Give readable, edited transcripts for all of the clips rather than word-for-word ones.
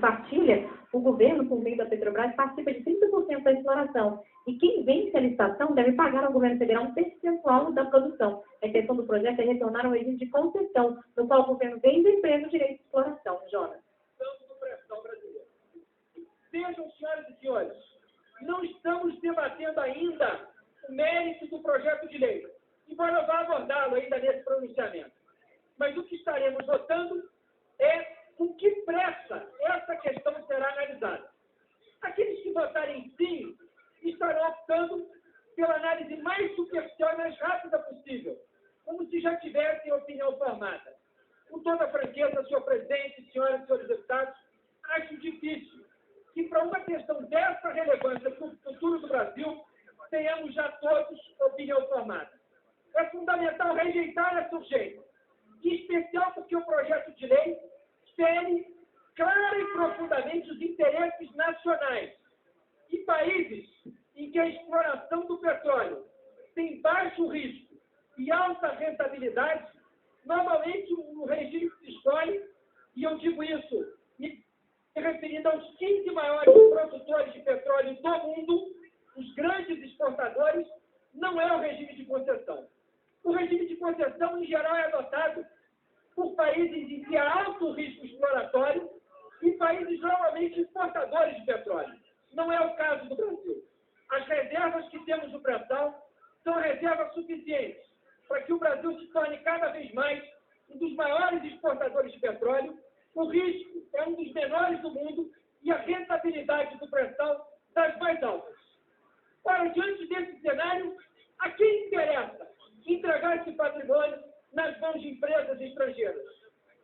partilha, o governo, por meio da Petrobras, participa de 30% da exploração. E quem vence a licitação deve pagar ao governo federal um percentual da produção. A intenção do projeto é retornar ao regime de concessão, no qual o governo vende a empresa o direito de exploração. Jonas. Do pré-sal brasileiro. Vejam, senhoras e senhores, não estamos debatendo ainda o mérito do projeto de lei, embora eu vá abordá-lo ainda nesse pronunciamento. Mas o que estaremos votando é com que pressa essa questão será analisada. Aqueles que votarem sim estarão optando pela análise mais superficial e mais rápida possível, como se já tivessem opinião formada. Com toda franqueza, senhor presidente, senhoras e senhores deputados, acho difícil que para uma questão dessa relevância para o futuro do Brasil, tenhamos já todos opinião formada. É fundamental rejeitar essa urgência, em especial porque o projeto de lei fere clara e profundamente os interesses nacionais. E países em que a exploração do petróleo tem baixo risco e alta rentabilidade, normalmente o regime que se escolhe, e eu digo isso me referindo aos 15 maiores produtores de petróleo do mundo, os grandes exportadores, não é o regime de concessão. O regime de concessão, em geral, é adotado por países em que há alto risco exploratório e países normalmente exportadores de petróleo. Não é o caso do Brasil. As reservas que temos no pré-sal são reservas suficientes para que o Brasil se torne cada vez mais um dos maiores exportadores de petróleo. O risco é um dos menores do mundo e a rentabilidade do pré-sal das mais altas. Ora, diante desse cenário, a quem interessa entregar esse patrimônio nas mãos de empresas estrangeiras?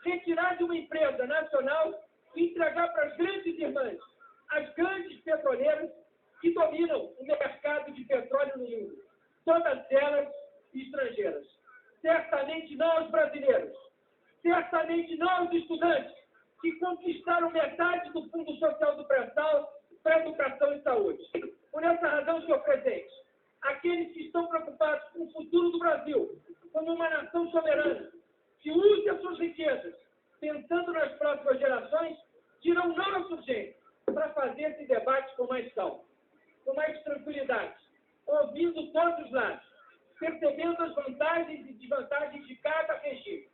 Retirar de uma empresa nacional e entregar para as grandes irmãs, as grandes petroleiras que dominam o mercado de petróleo no mundo, todas elas estrangeiras. Certamente não aos brasileiros, certamente não aos estudantes que conquistaram metade do Fundo Social do pré-sal para educação e saúde. Por essa razão, senhor presidente, aqueles que estão preocupados com o futuro do Brasil, como uma nação soberana, que use as suas riquezas, pensando nas próximas gerações, dirão não à urgência para fazer esse debate com mais calma, com mais tranquilidade, ouvindo todos os lados, percebendo as vantagens e desvantagens de cada regime.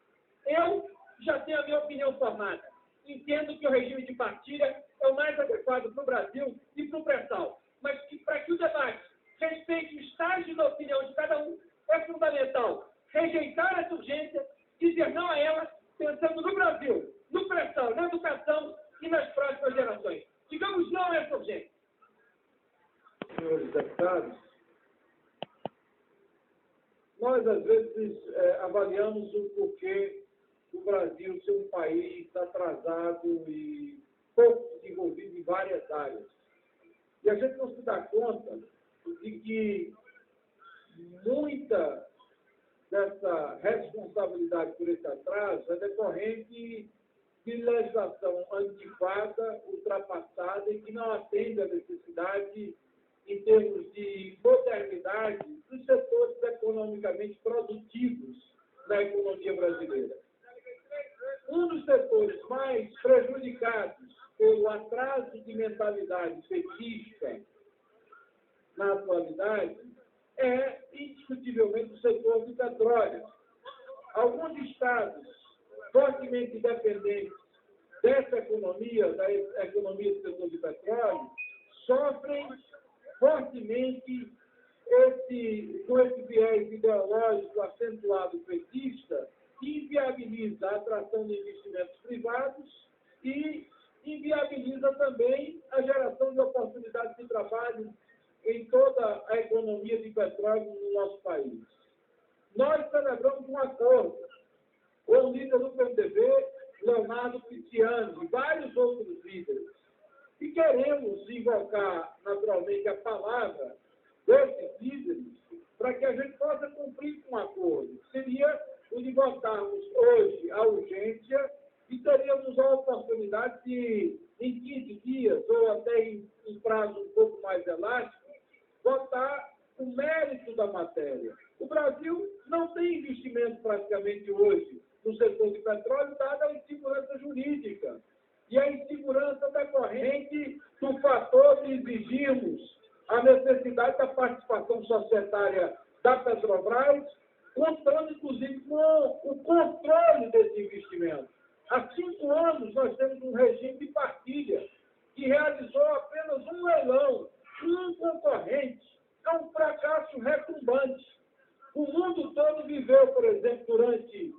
Eu já tenho a minha opinião formada. Entendo que o regime de partilha é o mais adequado para o Brasil e para o pré-sal, mas que, para que o debate respeite o estágio da opinião de cada um, é fundamental rejeitar essa urgência, dizer não a ela, pensando no Brasil, no pré-sal, na educação e nas próximas gerações. Digamos não a essa urgência. Senhores deputados, nós às vezes avaliamos o porquê do Brasil ser um país atrasado e pouco desenvolvido em várias áreas. E a gente não se dá conta de que muita dessa responsabilidade por esse atraso é decorrente de legislação antiquada, ultrapassada e que não atende à necessidade em termos de modernidade dos setores economicamente produtivos da economia brasileira. Um dos setores mais prejudicados pelo atraso de mentalidade petista na atualidade é, indiscutivelmente, o setor do petróleo. Alguns estados fortemente dependentes dessa economia, da economia do setor de petróleo, sofrem fortemente com esse viés ideológico acentuado petista, que inviabiliza a atração de investimentos privados e inviabiliza também a geração de oportunidades de trabalho em toda a economia de petróleo no nosso país. Nós celebramos um acordo com o líder do PMDB, Leonardo Pisciani, e vários outros líderes, e queremos invocar, naturalmente, a palavra desses líderes para que a gente possa cumprir com o acordo. Seria o de votarmos hoje a urgência e teríamos a oportunidade de, em 15 dias, ou até em prazo um pouco mais elástico, votar o mérito da matéria. O Brasil não tem investimento praticamente hoje no setor de petróleo, dada a insegurança jurídica e a insegurança da proprietária da Petrobras, contando, inclusive, com o controle desse investimento. Há 5 anos, nós temos um regime de partilha que realizou apenas um leilão, um concorrente. É um fracasso retumbante. O mundo todo viveu, por exemplo, durante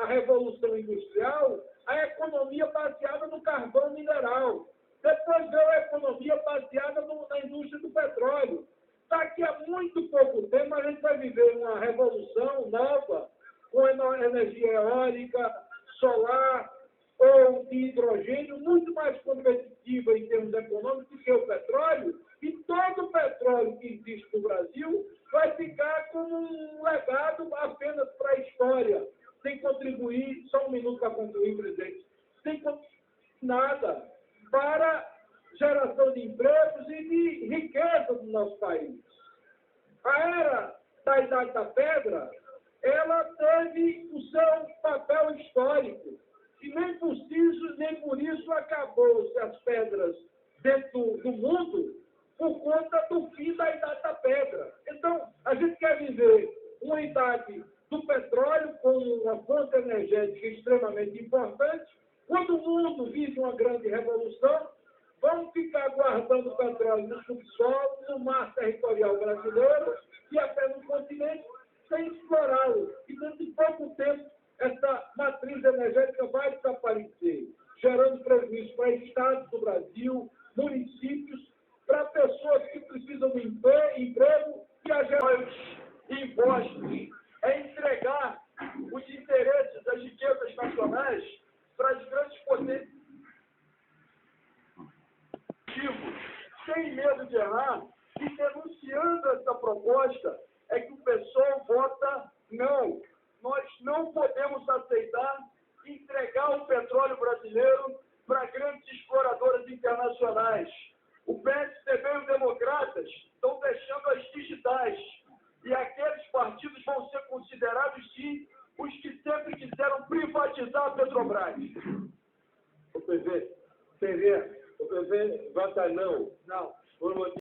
a Revolução Industrial, a economia baseada no carvão mineral. Depois veio a economia baseada na indústria do petróleo. Daqui a muito pouco tempo, a gente vai viver uma revolução nova, com energia eólica, solar ou de hidrogênio, muito mais competitiva em termos econômicos do que o petróleo, e todo o petróleo que existe no Brasil vai ficar como um legado apenas para a história, sem contribuir, só um minuto para concluir, presidente, sem contribuir nada para geração de empregos e de riqueza do nosso país. A era da Idade da Pedra, ela teve o seu papel histórico, e nem por isso acabou-se as pedras dentro do mundo por conta do fim da Idade da Pedra. Então, a gente quer viver uma idade do petróleo como uma fonte energética extremamente importante. Quando o mundo vive uma grande revolução, vamos ficar guardando petróleo no subsolo, no mar territorial brasileiro e até no continente, sem explorá-lo. E dentro de pouco tempo, essa matriz energética vai desaparecer, gerando prejuízo para estados do Brasil, municípios, para pessoas que precisam de emprego e a gerações de impostos. É entregar os interesses das riquezas nacionais para as grandes potências, sem medo de errar, e denunciando essa proposta, é que o pessoal vota não. Nós não podemos aceitar entregar o petróleo brasileiro para grandes exploradoras internacionais. O PSDB e os democratas estão deixando as digitais. E aqueles partidos vão ser considerados, sim, os que sempre quiseram privatizar a Petrobras. O PV vota não. Não. Por motivo